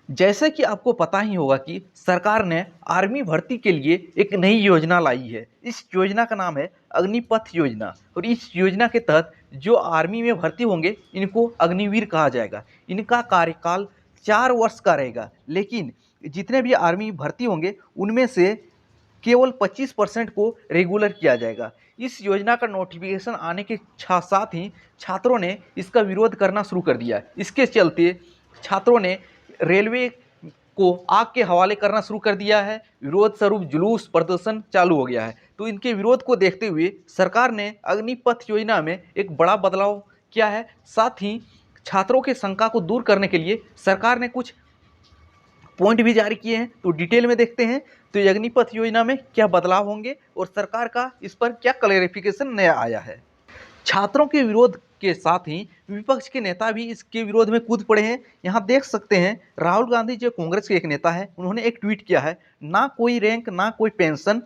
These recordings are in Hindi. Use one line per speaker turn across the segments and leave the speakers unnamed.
जैसे कि आपको पता ही होगा कि सरकार ने आर्मी भर्ती के लिए एक नई योजना लाई है। इस योजना का नाम है अग्निपथ योजना और इस योजना के तहत जो आर्मी में भर्ती होंगे इनको अग्निवीर कहा जाएगा। इनका कार्यकाल 4 वर्ष का रहेगा, लेकिन जितने भी आर्मी भर्ती होंगे उनमें से केवल 25% को रेगुलर किया जाएगा। इस योजना का नोटिफिकेशन आने के साथ ही छात्रों ने इसका विरोध करना शुरू कर दिया। इसके चलते छात्रों ने रेलवे को आग के हवाले करना शुरू कर दिया है। विरोध स्वरूप जुलूस प्रदर्शन चालू हो गया है। तो इनके विरोध को देखते हुए सरकार ने अग्निपथ योजना में एक बड़ा बदलाव किया है। साथ ही छात्रों के शंका को दूर करने के लिए सरकार ने कुछ पॉइंट भी जारी किए हैं। तो डिटेल में देखते हैं तो अग्निपथ योजना में क्या बदलाव होंगे और सरकार का इस पर क्या क्लैरिफिकेशन नया आया है। छात्रों के विरोध के साथ ही विपक्ष के नेता भी इसके विरोध में कूद पड़े हैं। यहाँ देख सकते हैं राहुल गांधी जो कांग्रेस के एक नेता है, उन्होंने एक ट्वीट किया है, ना कोई रैंक, ना कोई पेंशन,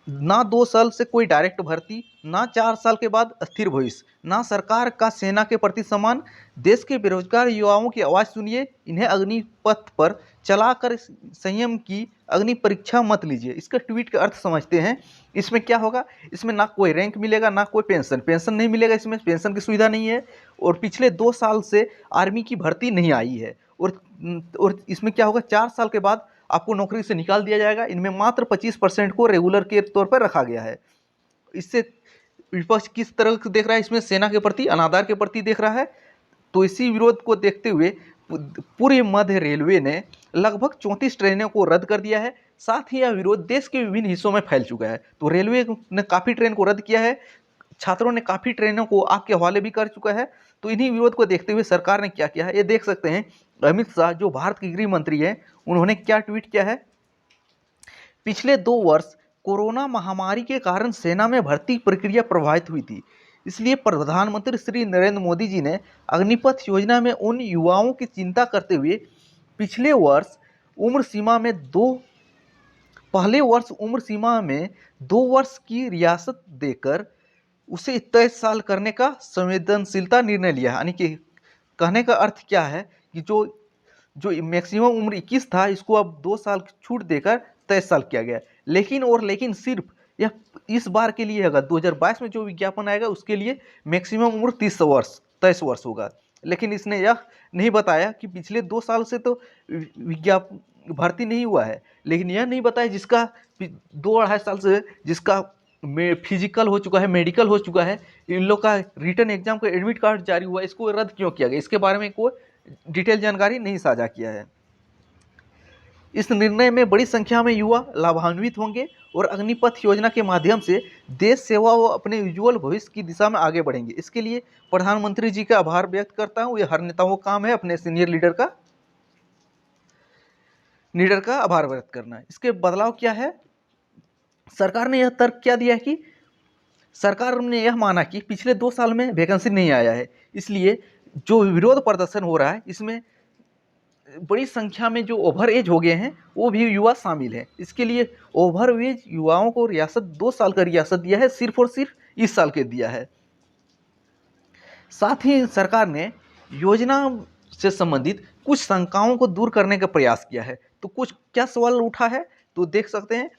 ना 2 साल से कोई डायरेक्ट भर्ती, ना 4 साल के बाद स्थिर भविष्य, ना सरकार का सेना के प्रति सम्मान। देश के बेरोजगार युवाओं की आवाज़ सुनिए, इन्हें अग्निपथ पर चलाकर संयम की अग्नि परीक्षा मत लीजिए। इसका ट्वीट का अर्थ समझते हैं। इसमें क्या होगा, इसमें ना कोई रैंक मिलेगा, ना कोई पेंशन नहीं मिलेगा, इसमें पेंशन की सुविधा नहीं है और पिछले 2 साल से आर्मी की भर्ती नहीं आई है और इसमें क्या होगा, 4 साल के बाद आपको नौकरी से निकाल दिया जाएगा। इनमें मात्र 25% को रेगुलर के तौर पर रखा गया है। इससे विपक्ष किस तरह से देख रहा है, इसमें सेना के प्रति, अनादर के प्रति देख रहा है। तो इसी विरोध को देखते हुए पूरे मध्य रेलवे ने लगभग 34 ट्रेनों को रद्द कर दिया है। साथ ही यह विरोध देश के विभिन्न हिस्सों में फैल चुका है। तो रेलवे ने काफ़ी ट्रेन को रद्द किया है, छात्रों ने काफ़ी ट्रेनों को आग के हवाले भी कर चुका है। तो इन्हीं विरोध को देखते हुए सरकार ने क्या किया है, ये देख सकते हैं। अमित शाह जो भारत के गृह मंत्री हैं, उन्होंने क्या ट्वीट किया है, पिछले 2 वर्ष कोरोना महामारी के कारण सेना में भर्ती प्रक्रिया प्रभावित हुई थी। इसलिए प्रधानमंत्री श्री नरेंद्र मोदी जी ने अग्निपथ योजना में उन युवाओं की चिंता करते हुए पिछले वर्ष उम्र सीमा में दो पहले वर्ष उम्र सीमा में 2 वर्ष की रियासत देकर उसे 23 साल करने का संवेदनशीलता निर्णय लिया। यानी कि कहने का अर्थ क्या है कि जो जो मैक्सिमम उम्र 21 था, इसको अब 2 साल की छूट देकर 23 साल किया गया। लेकिन सिर्फ यह इस बार के लिए होगा, 2022 में जो विज्ञापन आएगा उसके लिए मैक्सिमम उम्र 23 वर्ष होगा। लेकिन इसने यह नहीं बताया कि पिछले 2 साल से तो विज्ञापन भर्ती नहीं हुआ है, लेकिन यह नहीं बताया जिसका 2-2.5 साल से जिसका फिजिकल हो चुका है, मेडिकल हो चुका है, इन लोग का रिटर्न एग्जाम का एडमिट कार्ड जारी हुआ, इसको रद्द क्यों किया गया, इसके बारे में कोई डिटेल जानकारी नहीं साझा किया है। इस निर्णय में बड़ी संख्या में युवा लाभान्वित होंगे और अग्निपथ योजना के माध्यम से देश सेवा व अपने उज्ज्वल भविष्य की दिशा में आगे बढ़ेंगे। इसके लिए प्रधानमंत्री जी का आभार व्यक्त करता हूँ। यह हर नेताओं का काम है, अपने सीनियर लीडर का आभार व्यक्त करना। इसके बदलाव क्या है, सरकार ने यह तर्क क्या दिया है कि सरकार ने यह माना कि पिछले 2 साल में वैकेंसी नहीं आया है, इसलिए जो विरोध प्रदर्शन हो रहा है इसमें बड़ी संख्या में जो ओवर एज हो गए हैं वो भी युवा शामिल हैं। इसके लिए ओवर एज युवाओं को रियासत 2 साल का रियासत दिया है, सिर्फ और सिर्फ इस साल के दिया है। साथ ही सरकार ने योजना से संबंधित कुछ शंकाओं को दूर करने का प्रयास किया है। तो कुछ क्या सवाल उठा है, तो देख सकते हैं।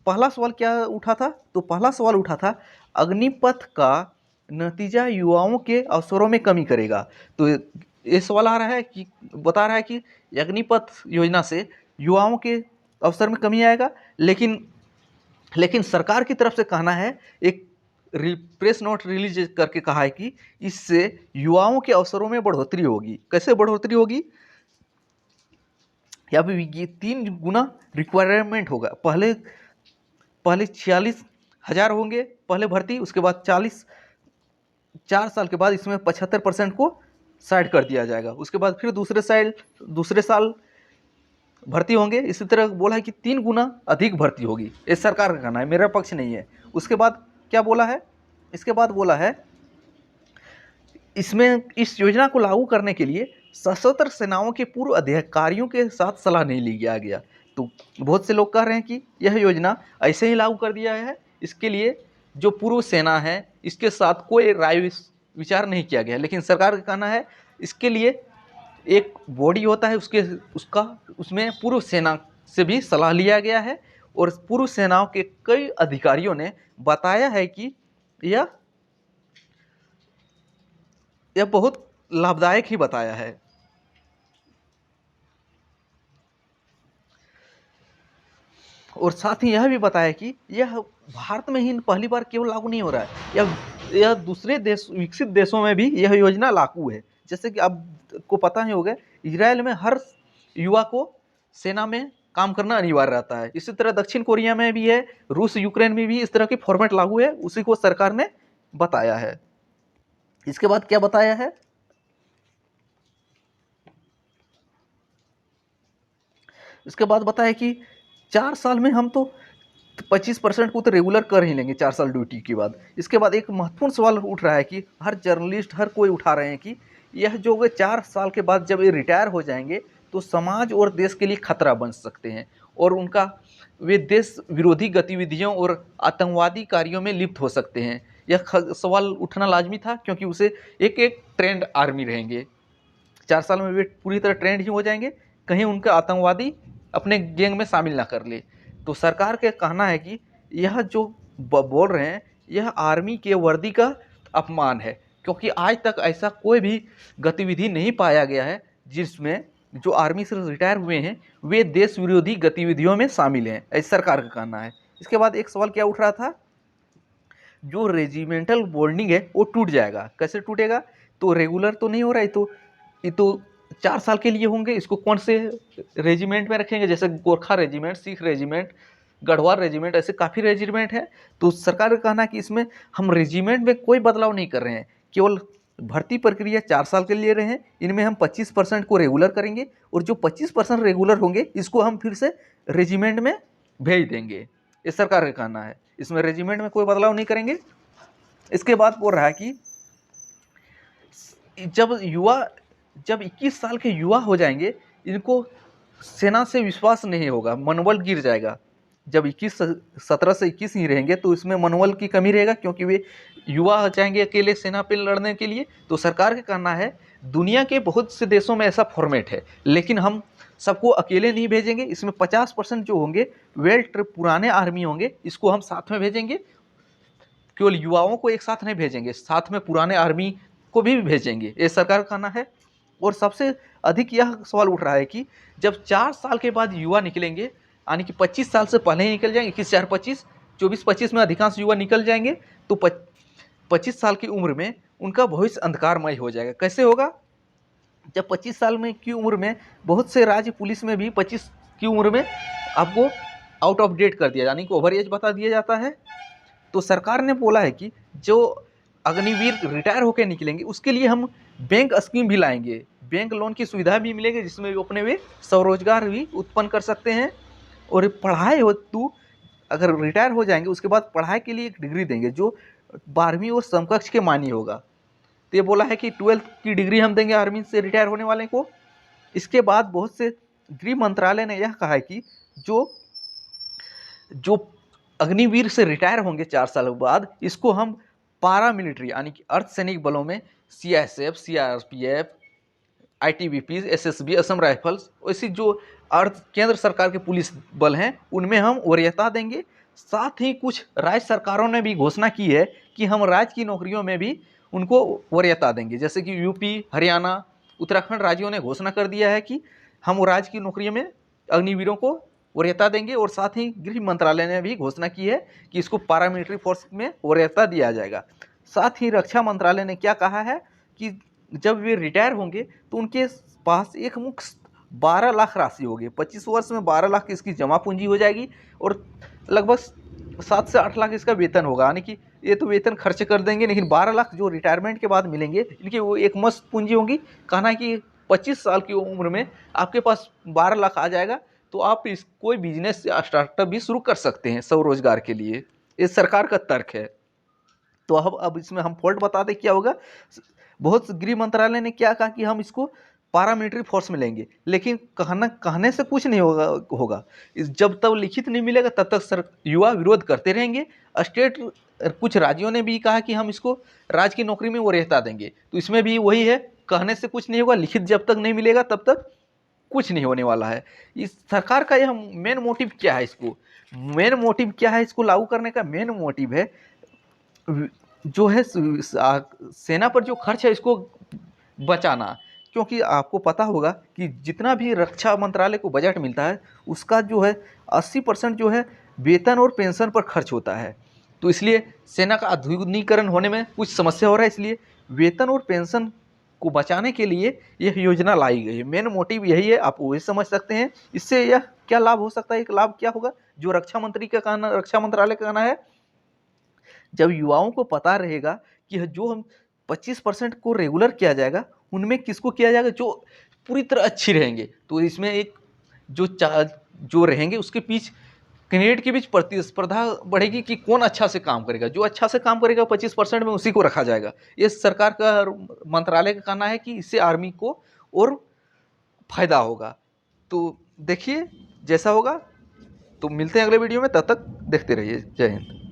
पहला सवाल क्या उठा था, तो पहला सवाल उठा था अग्निपथ का नतीजा युवाओं के अवसरों में कमी करेगा। तो ये सवाल आ रहा है कि बता रहा है कि अग्निपथ योजना से युवाओं के अवसर में कमी आएगा, लेकिन सरकार की तरफ से कहना है, एक प्रेस नोट रिलीज करके कहा है कि इससे युवाओं के अवसरों में बढ़ोतरी होगी। कैसे बढ़ोतरी होगी, या फिर 3 गुना रिक्वायरमेंट होगा। पहले 46,000 होंगे पहले भर्ती, उसके बाद 4 साल के बाद इसमें 75% को साइड कर दिया जाएगा। उसके बाद फिर दूसरे साल भर्ती होंगे। इसी तरह बोला है कि 3 गुना अधिक भर्ती होगी। ये सरकार का कहना है, मेरा पक्ष नहीं है। उसके बाद क्या बोला है, इसके बाद बोला है इसमें इस योजना को लागू करने के लिए सशस्त्र सेनाओं के पूर्व अधिकारियों के साथ सलाह नहीं लिया गया। तो बहुत से लोग कह रहे हैं कि यह योजना ऐसे ही लागू कर दिया है, इसके लिए जो पूर्व सेना है इसके साथ कोई राय विचार नहीं किया गया। लेकिन सरकार का कहना है इसके लिए एक बॉडी होता है उसका उसमें पूर्व सेना से भी सलाह लिया गया है और पूर्व सेनाओं के कई अधिकारियों ने बताया है कि यह बहुत लाभदायक ही बताया है। और साथ ही यह भी बताया कि यह भारत में ही पहली बार केवल लागू नहीं हो रहा है, यह दूसरे देश विकसित देशों में भी यह योजना लागू है। जैसे कि आपको पता ही होगा, इजराइल में हर युवा को सेना में काम करना अनिवार्य रहता है। इसी तरह दक्षिण कोरिया में भी है, रूस यूक्रेन में भी इस तरह की फॉर्मेट लागू है, उसी को सरकार ने बताया है। इसके बाद क्या बताया है, इसके बाद बताया कि 4 साल में हम तो 25% को तो रेगुलर कर ही लेंगे 4 साल ड्यूटी के बाद। इसके बाद एक महत्वपूर्ण सवाल उठ रहा है कि हर जर्नलिस्ट हर कोई उठा रहे हैं कि यह जो वे 4 साल के बाद जब ये रिटायर हो जाएंगे तो समाज और देश के लिए खतरा बन सकते हैं और उनका वे देश विरोधी गतिविधियों और आतंकवादी कार्यों में लिप्त हो सकते हैं। यह सवाल उठना लाजमी था क्योंकि उसे एक ट्रेंड आर्मी रहेंगे। 4 साल में वे पूरी तरह ट्रेंड ही हो जाएंगे, कहीं उनका आतंकवादी अपने गैंग में शामिल ना कर ले। तो सरकार का कहना है कि यह जो बोल रहे हैं यह आर्मी के वर्दी का अपमान है, क्योंकि आज तक ऐसा कोई भी गतिविधि नहीं पाया गया है जिसमें जो आर्मी से रिटायर हुए हैं वे देश विरोधी गतिविधियों में शामिल हैं, ऐसा सरकार का कहना है। इसके बाद एक सवाल क्या उठ रहा था, जो रेजिमेंटल बॉन्डिंग है वो टूट जाएगा। कैसे टूटेगा, तो रेगुलर तो नहीं हो रहा है, ये तो 4 साल के लिए होंगे, इसको कौन से रेजिमेंट में रखेंगे, जैसे Gorkha regiment, Sikh regiment, Garhwal regiment, ऐसे काफ़ी रेजिमेंट है। तो सरकार का कहना है कि इसमें हम रेजिमेंट में कोई बदलाव नहीं कर रहे हैं, केवल भर्ती प्रक्रिया 4 साल के लिए रहे हैं, इनमें हम 25% को रेगुलर करेंगे और जो 25% रेगुलर होंगे इसको हम फिर से रेजिमेंट में भेज देंगे, ये सरकार का कहना है। इसमें रेजिमेंट में कोई बदलाव नहीं करेंगे। इसके बाद बोल रहा है कि जब 21 साल के युवा हो जाएंगे इनको सेना से विश्वास नहीं होगा, मनोबल गिर जाएगा। जब 17 से 21 ही रहेंगे तो इसमें मनोबल की कमी रहेगा, क्योंकि वे युवा चाहेंगे अकेले सेना पे लड़ने के लिए। तो सरकार का कहना है दुनिया के बहुत से देशों में ऐसा फॉर्मेट है, लेकिन हम सबको अकेले नहीं भेजेंगे। इसमें 50% जो होंगे वेल पुराने आर्मी होंगे, इसको हम साथ में भेजेंगे। केवल युवाओं को एक साथ नहीं भेजेंगे, साथ में पुराने आर्मी को भी भेजेंगे, ये सरकार का कहना है। और सबसे अधिक यह सवाल उठ रहा है कि जब 4 साल के बाद युवा निकलेंगे, यानी कि 25 साल से पहले ही निकल जाएंगे, 21 4 25 24-25 में अधिकांश युवा निकल जाएंगे, तो 25 साल की उम्र में उनका भविष्य अंधकारमय हो जाएगा। कैसे होगा, जब 25 साल में की उम्र में बहुत से राज्य पुलिस में भी 25 की उम्र में आपको आउट ऑफ डेट कर दिया, यानी कि ओवर एज बता दिया जाता है। तो सरकार ने बोला है कि जो अग्निवीर रिटायर होकर निकलेंगे उसके लिए हम बैंक स्कीम भी लाएंगे, बैंक लोन की सुविधा भी मिलेगी, जिसमें वे अपने स्वरोजगार भी उत्पन्न कर सकते हैं। और पढ़ाई हो तो अगर रिटायर हो जाएंगे उसके बाद पढ़ाई के लिए एक डिग्री देंगे जो 12वीं और समकक्ष के मानी होगा। तो ये बोला है कि 12th की डिग्री हम देंगे आर्मी से रिटायर होने वाले को। इसके बाद बहुत से गृह मंत्रालय ने यह कहा है कि जो अग्निवीर से रिटायर होंगे 4 साल बाद, इसको हम पारामिलिट्री यानी कि अर्धसैनिक बलों में CISF, CRPF, ITBP, SSB, Assam rifles, ऐसी जो केंद्र सरकार के पुलिस बल हैं उनमें हम वरीयता देंगे। साथ ही कुछ राज्य सरकारों ने भी घोषणा की है कि हम राज्य की नौकरियों में भी उनको वरीयता देंगे, जैसे कि यूपी, हरियाणा, उत्तराखंड राज्यों ने घोषणा कर दिया है कि हम राज्य की नौकरियों में अग्निवीरों को वरीयता देंगे। और साथ ही गृह मंत्रालय ने भी घोषणा की है कि इसको पारामिलिट्री फोर्स में वरीयता दिया जाएगा। साथ ही रक्षा मंत्रालय ने क्या कहा है कि जब वे रिटायर होंगे तो उनके पास एक मुक्त 12 लाख राशि होगी, 25 वर्ष में 12 लाख इसकी जमा पूंजी हो जाएगी और लगभग 7 से 8 लाख इसका वेतन होगा। यानी कि ये तो वेतन खर्च कर देंगे, लेकिन 12 लाख जो रिटायरमेंट के बाद मिलेंगे इनकी वो एक मस्त पूंजी होगी। कहना है कि 25 साल की उम्र में आपके पास 12 लाख आ जाएगा तो आप इस कोई बिजनेस या स्टार्टअप भी शुरू कर सकते हैं स्वरोजगार के लिए। ये सरकार का तर्क है। तो अब इसमें हम फॉल्ट बता दें क्या होगा। बहुत गृह मंत्रालय ने क्या कहा कि हम इसको पारामिलिट्री फोर्स में लेंगे, लेकिन कहने से कुछ नहीं होगा। जब तक लिखित नहीं मिलेगा तब तक युवा विरोध करते रहेंगे। कुछ राज्यों ने भी कहा कि हम इसको राज्य की नौकरी में वरीयता देंगे, तो इसमें भी वही है, कहने से कुछ नहीं होगा, लिखित जब तक नहीं मिलेगा तब तक कुछ नहीं होने वाला है। इस सरकार का यह मेन मोटिव क्या है, इसको लागू करने का मेन मोटिव है जो है सेना पर जो खर्च है इसको बचाना। क्योंकि आपको पता होगा कि जितना भी रक्षा मंत्रालय को बजट मिलता है उसका जो है 80% जो है वेतन और पेंशन पर खर्च होता है। तो इसलिए सेना का आधुनिकीकरण होने में कुछ समस्या हो रहा है, इसलिए वेतन और पेंशन को बचाने के लिए यह योजना लाई गई है। मेन मोटिव यही है, आप वही समझ सकते हैं। इससे यह क्या लाभ हो सकता है, एक लाभ क्या होगा जो रक्षा मंत्रालय का कहना है, जब युवाओं को पता रहेगा कि जो हम 25% को रेगुलर किया जाएगा उनमें किसको किया जाएगा जो पूरी तरह अच्छी रहेंगे, तो इसमें एक जो रहेंगे उसके बीच कैंडिडेट के बीच प्रतिस्पर्धा बढ़ेगी कि कौन अच्छा से काम करेगा। जो अच्छा से काम करेगा 25% में उसी को रखा जाएगा। ये सरकार का मंत्रालय का कहना है कि इससे आर्मी को और फायदा होगा। तो देखिए जैसा होगा, तो मिलते हैं अगले वीडियो में, तब तक देखते रहिए। जय हिंद।